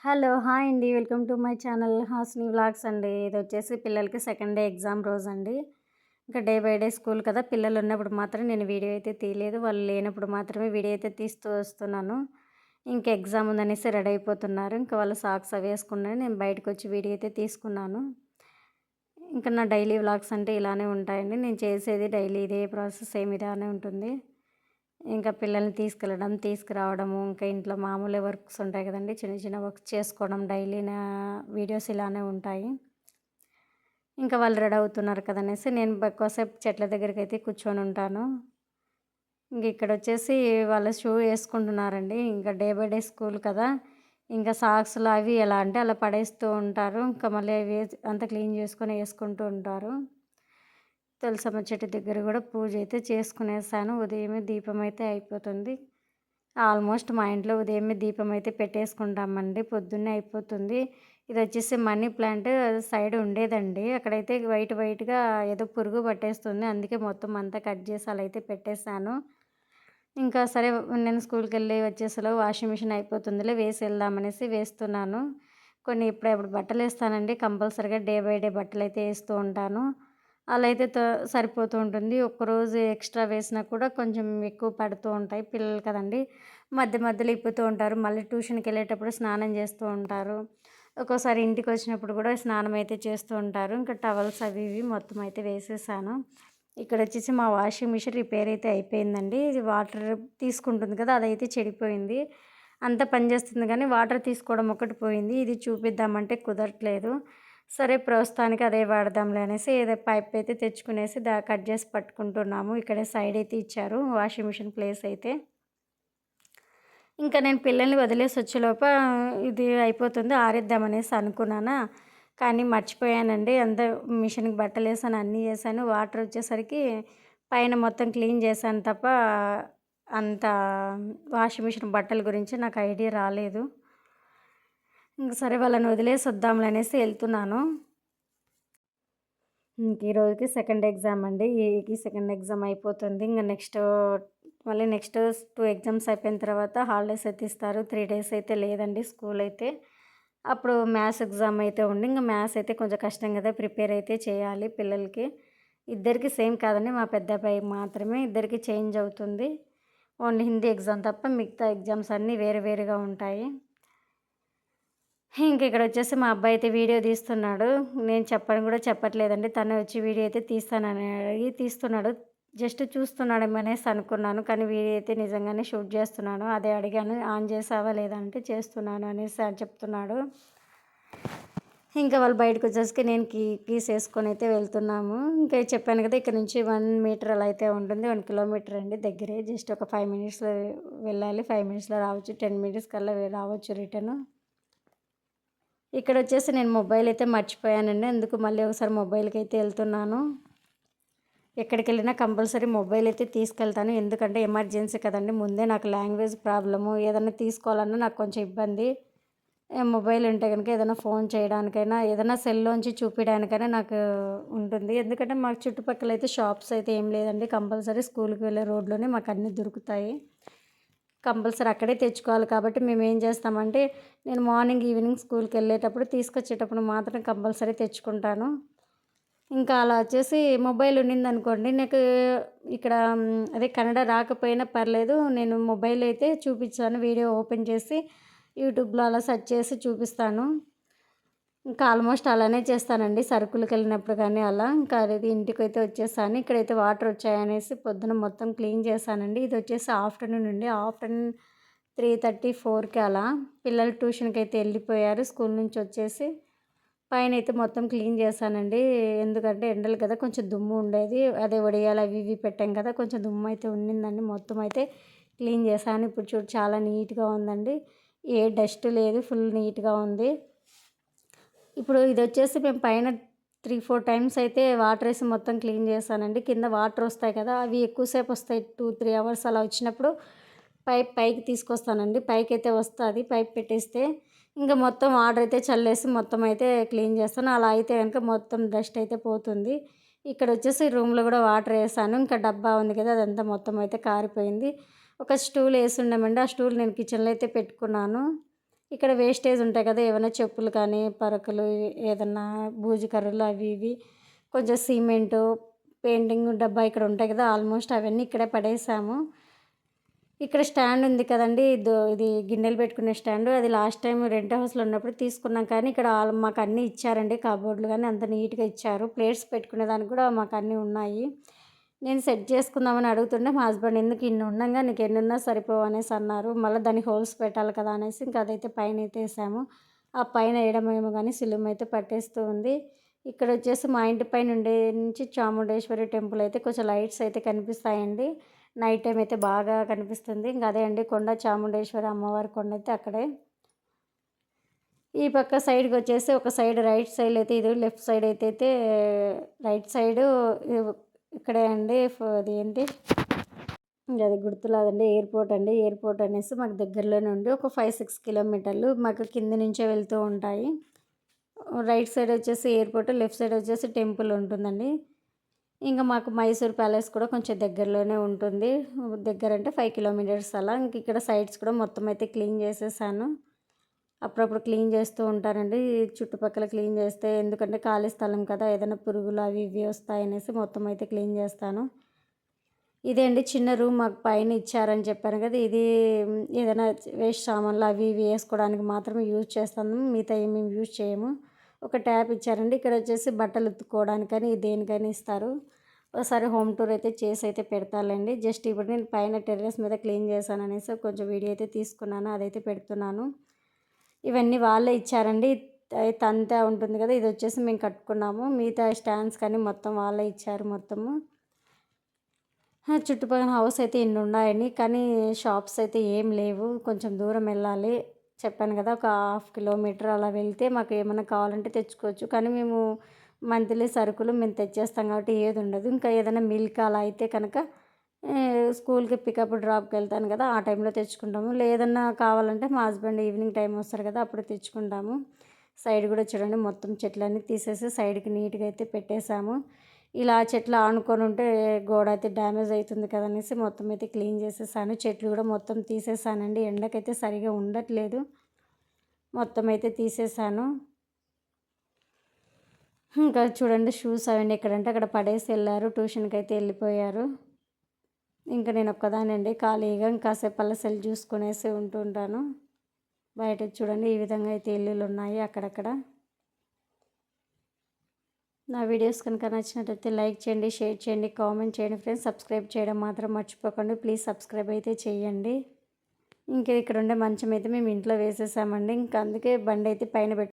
Hello! Hi అండి. Welcome to my channel Hasini vlogs అండి. ఇదొచ్చేసి పిల్లలకి సెకండ్ డే ఎగ్జామ్ రోజండి. ఇంకా డే బై డే స్కూల్ కదా! పిల్లలున్నప్పుడు మాత్రం నేను వీడియో అయితే తీయలేదు. వాళ్ళు లేనప్పుడు మాత్రమే వీడియో అయితే తీస్తూ వస్తున్నాను. ఇంక ఎగ్జామ్ ఉందనేసి రెడీ అయిపోతున్నారు. ఇంకా వాళ్ళు సాక్స్ అవి వేసుకున్నారు. నేను బయటకొచ్చి వీడియో అయితే తీసుకున్నాను. ఇంకా నా డైలీ వ్లాగ్స్ అంటే ఇలానే ఉంటాయండి. నేను చేసేది డైలీ ఇదే ప్రాసెస్ సేమ్ ఇలానే ఉంటుంది. ఇంకా పిల్లల్ని తీసుకెళ్ళడం, తీసుకురావడము, ఇంకా ఇంట్లో మామూలే వర్క్స్ ఉంటాయి కదండీ! చిన్న చిన్న వర్క్స్ చేసుకోవడం డైలీ నా వీడియోస్ ఇలానే ఉంటాయి. ఇంకా వాళ్ళు రెడీ అవుతున్నారు కదనేసి నేను ఎక్కువసేపు చెట్ల దగ్గరికైతే కూర్చొనుంటాను. ఇంక ఇక్కడొచ్చేసి వాళ్ళు షూ ఏసుకుంటున్నారండి. ఇంకా డే బై డే స్కూల్ కదా! ఇంకా సాక్స్‌లు అవి ఎలా అంటే అలా పడేస్తూ ఉంటారు. ఇంకా మళ్ళీ అవి అంతా క్లీన్ చేసుకొని ఏసుకుంటూ ఉంటారు. తులసమ్మ చెట్టు దగ్గర కూడా పూజ అయితే చేసుకునేసాను. ఉదయమే దీపం అయితే అయిపోతుంది. ఆల్మోస్ట్ మా ఇంట్లో ఉదయమే దీపం అయితే పెట్టేసుకుంటామండి. పొద్దున్నే అయిపోతుంది. ఇదొచ్చేసి మనీ ప్లాంట్ సైడ్ ఉండేదండి. అక్కడైతే వైట్ వైట్‌గా ఏదో పురుగు పట్టేస్తుంది. అందుకే మొత్తం అంతా కట్ చేసి అలా అయితే పెట్టేసాను. ఇంకా సరే నేను స్కూల్‌కెళ్ళి వచ్చేసలోపు వాషింగ్ మిషన్ అయిపోతుందిలే వేసి వెళ్దామనేసి వేస్తున్నాను. కొన్ని ఇప్పుడప్పుడు బట్టలేస్తానండి. కంపల్సరీగా డే బై డే బట్టలైతే ఏస్తూ ఉంటాను. అలా అయితే సరిపోతూ ఉంటుంది. ఒక్కరోజు ఎక్స్ట్రా వేసినా కూడా కొంచెం ఎక్కువ పడుతూ ఉంటాయి. పిల్లలు కదండీ! మధ్య మధ్యలో ఇప్పుతూ ఉంటారు. మళ్ళీ ట్యూషన్‌కెళ్ళేటప్పుడు స్నానం చేస్తూ ఉంటారు. ఒక్కోసారి ఇంటికొచ్చినప్పుడు కూడా స్నానం అయితే చేస్తూ ఉంటారు. ఇంకా టవల్స్ అవి ఇవి మొత్తం అయితే వేసేసాను. ఇక్కడొచ్చేసి మా వాషింగ్ మిషన్ రిపేర్ అయితే అయిపోయిందండి. ఇది వాటర్ తీసుకుంటుంది కదా! అదైతే చెడిపోయింది. అంతా పనిచేస్తుంది కానీ వాటర్ తీసుకోవడం ఒక్కటి పోయింది. ఇది చూపిద్దామంటే కుదరట్లేదు. సరే ప్రస్తుతానికి అదే వాడదాంలే అనేసి ఏదో పైప్ అయితే తెచ్చుకునేసి కట్ చేసి పట్టుకుంటున్నాము. ఇక్కడే సైడ్ అయితే ఇచ్చారు వాషింగ్ మిషన్ ప్లేస్ అయితే. ఇంకా నేను పిల్లల్ని వదిలేసి వచ్చేలోప ఇది అయిపోతుంది ఆరేద్దామనేసి అనుకున్నానా, కానీ మర్చిపోయానండి. అంతా మిషన్‌కి బట్టలేసాను, అన్నీ చేశాను. వాటర్ వచ్చేసరికి పైన మొత్తం క్లీన్ చేశాను తప్ప అంత వాషింగ్ మిషన్ బట్టల గురించి నాకు ఐడియా రాలేదు. ఇంక సరే వాళ్ళని వదిలేసి వద్దాంలే అనేసి ఎళ్తున్నాను. ఇంక ఈ రోజుకి సెకండ్ ఎగ్జామ్ అండి. ఈ సెకండ్ ఎగ్జామ్ అయిపోతుంది. ఇంక మళ్ళీ నెక్స్ట్ 2 ఎగ్జామ్స్ అయిపోయిన తర్వాత హాలిడేస్ అయితే ఇస్తారు. 3 డేస్ అయితే లేదండి స్కూల్ అయితే. అప్పుడు మ్యాథ్స్ ఎగ్జామ్ అయితే ఉండి, ఇంక మ్యాథ్స్ అయితే కొంచెం కష్టం కదా! ప్రిపేర్ అయితే చేయాలి పిల్లలకి. ఇద్దరికీ సేమ్ కాదండి. మా పెద్ద అబ్బాయికి మాత్రమే ఇద్దరికీ చేంజ్ అవుతుంది. ఓన్లీ హిందీ ఎగ్జామ్ తప్ప మిగతా ఎగ్జామ్స్ అన్నీ వేరు వేరుగా ఉంటాయి. ఇంక ఇక్కడొచ్చేసి మా అబ్బాయి అయితే వీడియో తీస్తున్నాడు. నేను చెప్పను కూడా చెప్పట్లేదండి. తనే వచ్చి వీడియో అయితే తీస్తానని అడిగి తీస్తున్నాడు. జస్ట్ చూస్తున్నాడేమో అనేసి అనుకున్నాను. కానీ వీడియో అయితే నిజంగానే షూట్ చేస్తున్నాను. అదే అడిగాను. ఆన్ చేసావా లేదా అంటే చేస్తున్నాను అనేసి చెప్తున్నాడు. ఇంకా వాళ్ళు బయటకొచ్చేసరికి నేను కీస్ ఏసుకొని అయితే వెళ్తున్నాము. ఇంకా చెప్పాను కదా! ఇక్కడ నుంచి 1 మీటర్ అలా అయితే ఉంటుంది. 1 కిలోమీటర్ అండి దగ్గరే. జస్ట్ ఒక 5 మినిట్స్‌లో వెళ్ళాలి. 5 మినిట్స్‌లో రావచ్చు. 10 మినిట్స్ కల్లా రావచ్చు రిటర్ను. ఇక్కడొచ్చేసి నేను మొబైల్ అయితే మర్చిపోయానండి. అందుకు మళ్ళీ ఒకసారి మొబైల్‌కైతే ఎళ్తున్నాను. ఎక్కడికెళ్ళినా కంపల్సరీ మొబైల్ అయితే తీసుకెళ్తాను. ఎందుకంటే ఎమర్జెన్సీ కదండీ! ముందే నాకు లాంగ్వేజ్ ప్రాబ్లము. ఏదన్నా తీసుకోవాలన్నా నాకు కొంచెం ఇబ్బంది. మొబైల్ ఉంటే గనుక ఏదైనా ఫోన్ చేయడానికైనా, ఏదైనా సెల్‌లోంచి చూపియడానికైనా నాకు ఉంటుంది. ఎందుకంటే మాకు చుట్టుపక్కల అయితే షాప్స్ అయితే ఏం లేదండి. కంపల్సరీ స్కూల్‌కి వెళ్ళే రోడ్‌లోనే మాకన్నీ దొరుకుతాయి. కంపల్సరీ అక్కడే తెచ్చుకోవాలి కాబట్టి మేమేం చేస్తామంటే, నేను మార్నింగ్, ఈవినింగ్ స్కూల్‌కెళ్ళేటప్పుడు, తీసుకొచ్చేటప్పుడు మాత్రం కంపల్సరీ తెచ్చుకుంటాను. ఇంకా అలా వచ్చేసి మొబైల్ ఉండిందనుకోండి, నాకు ఇక్కడ అదే కన్నడ రాకపోయినా పర్లేదు. నేను మొబైల్ అయితే చూపిచ్చాను. వీడియో ఓపెన్ చేసి యూట్యూబ్‌లో అలా సెర్చ్ చేసి చూపిస్తాను. ఇంకా ఆల్మోస్ట్ అలానే చేస్తానండి. సరుకులకెళ్ళినప్పుడు కానీ అలా. ఇంకా అది ఇంటికైతే వచ్చేసాను. ఇక్కడైతే వాటర్ వచ్చాయనేసి పొద్దున మొత్తం క్లీన్ చేశానండి. ఇదొచ్చేసి ఆఫ్టర్‌నూన్ అండి. ఆఫ్టర్‌నూన్ 3:30, 4కి అలా. పిల్లలు ట్యూషన్‌కైతే వెళ్ళిపోయారు. స్కూల్ నుంచి వచ్చేసి పైనైతే మొత్తం క్లీన్ చేశానండి. ఎందుకంటే ఎండలు కదా! కొంచెం దుమ్ము ఉండేది. అదే వడియాలు అవి ఇవి పెట్టాం కదా! కొంచెం దుమ్మైతే ఉండిందండి. మొత్తం అయితే క్లీన్ చేశాను. ఇప్పుడు చూడు చాలా నీట్‌గా ఉందండి. ఏ డస్ట్ లేదు. ఫుల్ నీట్‌గా ఉంది. ఇప్పుడు ఇదొచ్చేసి మేము పైన 3, 4 టైమ్స్ అయితే వాటర్ ఏసి మొత్తం క్లీన్ చేశానండి. కింద వాటర్ వస్తాయి కదా! అవి ఎక్కువసేపు వస్తాయి. 2, 3 అవర్స్ అలా వచ్చినప్పుడు పైకి తీసుకొస్తానండి. పైకైతే వస్తది. పైప్ పెట్టేస్తే ఇంక మొత్తం వాటర్ అయితే చల్లేసి మొత్తం అయితే క్లీన్ చేస్తాను. అలా అయితే గనుక మొత్తం డస్ట్ అయితే పోతుంది. ఇక్కడొచ్చేసి రూమ్‌లో కూడా వాటర్ ఏసాను. ఇంకా డబ్బా ఉంది కదా! అదంతా మొత్తం అయితే కారిపోయింది. ఒక స్టూల్ ఏసుండామండి. ఆ స్టూల్ నేను కిచెన్‌లో అయితే పెట్టుకున్నాను. ఇక్కడ వేస్టేజ్ ఉంటాయి కదా, ఏమైనా చెప్పులు కానీ పరకలు ఏదన్నా బూజు కర్రలు అవి ఇవి, కొంచెం సిమెంటు పెయింటింగ్ డబ్బా ఇక్కడ ఉంటాయి కదా, ఆల్మోస్ట్ అవన్నీ ఇక్కడే పడేసాము. ఇక్కడ స్టాండ్ ఉంది కదండి, ఇది గిన్నెలు పెట్టుకునే స్టాండ్. అది లాస్ట్ టైం రెంట్ హౌస్లో ఉన్నప్పుడు తీసుకున్నాం, కానీ ఇక్కడ మాకు అన్నీ ఇచ్చారండి. కబోర్డ్లు కానీ అంత నీట్గా ఇచ్చారు. ప్లేట్స్ పెట్టుకునే దానికి కూడా మాకు అన్నీ ఉన్నాయి. నేను సెట్ చేసుకుందామని అడుగుతుంటే మా హస్బెండ్ ఎందుకు ఇన్ని ఉండగా నీకు ఎన్ని ఉన్నా సరిపోవు అనేసి అన్నారు. మళ్ళీ దానికి హోల్స్ పెట్టాలి కదా అనేసి ఇంకా అదైతే పైన అయితే వేసాము. ఆ పైన వేయడమేమో కానీ సిలుం అయితే పట్టేస్తూ ఉంది. ఇక్కడ వచ్చేసి మా ఇంటి పైన ఉండే నుంచి చాముండేశ్వరి టెంపుల్ అయితే కొంచెం లైట్స్ అయితే కనిపిస్తాయండి. నైట్ టైం అయితే బాగా కనిపిస్తుంది. ఇంకా అదే అండి కొండ, చాముండేశ్వరి అమ్మవారి కొండ అయితే అక్కడే. ఈ పక్క సైడ్కి వచ్చేసి ఒక సైడ్ రైట్ సైడ్ అయితే ఇది, లెఫ్ట్ సైడ్ అయితే రైట్ సైడు ఇక్కడే అండి. అది ఏంటి అది గుర్తులేదండి, ఎయిర్పోర్ట్ అండి. ఎయిర్పోర్ట్ అనేసి మాకు దగ్గరలోనే ఉండి ఒక 5-6 కిలోమీటర్లు మాకు కింద నుంచే వెళ్తూ ఉంటాయి. రైట్ సైడ్ వచ్చేసి ఎయిర్పోర్ట్, లెఫ్ట్ సైడ్ వచ్చేసి టెంపుల్ ఉంటుందండి. ఇంకా మాకు మైసూర్ ప్యాలెస్ కూడా కొంచెం దగ్గరలోనే ఉంటుంది. దగ్గర అంటే 5 కిలోమీటర్స్ అలా. ఇంక ఇక్కడ సైడ్స్ కూడా మొత్తం అయితే క్లీన్ చేసేసాను. అప్పుడప్పుడు క్లీన్ చేస్తూ ఉంటానండి, చుట్టుపక్కల క్లీన్ చేస్తే, ఎందుకంటే ఖాళీ స్థలం కదా, ఏదైనా పురుగులు అవి ఇవి వస్తాయనేసి మొత్తం అయితే క్లీన్ చేస్తాను. ఇదే అండి చిన్న రూమ్ మాకు పైన ఇచ్చారని చెప్పాను కదా, ఇది ఏదైనా వేస్ట్ సామాన్లు అవి ఇవి వేసుకోవడానికి మాత్రమే యూజ్ చేస్తాము, మిగతా ఏమి యూజ్ చేయము. ఒక ట్యాప్ ఇచ్చారండి. ఇక్కడ వచ్చేసి బట్టలు ఉతుక్కోవడానికని దేనికైనా ఇస్తారు. ఒకసారి హోమ్ టూర్ అయితే చేసి అయితే పెడతానండి. జస్ట్ ఇప్పుడు నేను పైన టెర్రస్ మీద క్లీన్ చేశాను అనేసి కొంచెం వీడియో అయితే తీసుకున్నాను, అదైతే పెడుతున్నాను. ఇవన్నీ వాళ్ళే ఇచ్చారండి. తంతా ఉంటుంది కదా, ఇది వచ్చేసి మేము కట్టుకున్నాము. మిగతా స్టాండ్స్ కానీ మొత్తం వాళ్ళే ఇచ్చారు మొత్తము. చుట్టుపక్కల హౌస్ అయితే ఇన్ని ఉన్నాయని, కానీ షాప్స్ అయితే ఏం లేవు. కొంచెం దూరం వెళ్ళాలి. చెప్పాను కదా, ఒక 1/2 కిలోమీటర్ అలా వెళ్తే మాకు ఏమైనా కావాలంటే తెచ్చుకోవచ్చు. కానీ మేము మంత్లీ సరుకులు మేము తెచ్చేస్తాం కాబట్టి ఏది ఉండదు. ఇంకా ఏదైనా మిల్క్ అలా అయితే కనుక స్కూల్కి పికప్ డ్రాప్కి వెళ్తాను కదా, ఆ టైంలో తెచ్చుకుంటాము. లేదన్నా కావాలంటే మా హస్బెండ్ ఈవినింగ్ టైం వస్తారు కదా, అప్పుడు తెచ్చుకుంటాము. సైడ్ కూడా చూడండి మొత్తం చెట్లన్నీ తీసేసి సైడ్కి నీట్గా అయితే పెట్టేశాము. ఇలా చెట్లు ఆనుకొని ఉంటే గోడ అయితే డ్యామేజ్ అవుతుంది కదనేసి మొత్తం అయితే క్లీన్ చేసేసాను. చెట్లు కూడా మొత్తం తీసేసానండి, ఎండకైతే సరిగా ఉండట్లేదు. మొత్తం అయితే తీసేసాను. ఇంకా చూడండి షూస్ అవన్నీ ఎక్కడంటే అక్కడ పడేసి వెళ్ళారు, ట్యూషన్కి అయితే వెళ్ళిపోయారు. ఇంకా నేను ఒక్కదానండి ఖాళీగా కాసేపు అలా సెల్ చూసుకునేసి ఉంటుంటాను. బయట చూడండి ఈ విధంగా అయితే ఇల్లులు ఉన్నాయి అక్కడక్కడ. నా వీడియోస్ కనుక నచ్చినట్టయితే లైక్ చేయండి, షేర్ చేయండి, కామెంట్ చేయండి ఫ్రెండ్స్. సబ్స్క్రైబ్ చేయడం మాత్రం మర్చిపోకండి. ప్లీజ్ సబ్స్క్రైబ్ అయితే చేయండి. ఇంకా ఇక్కడ ఉండే మంచం అయితే మేము ఇంట్లో వేసేసామండి. ఇంకా అందుకే బండి అయితే పైన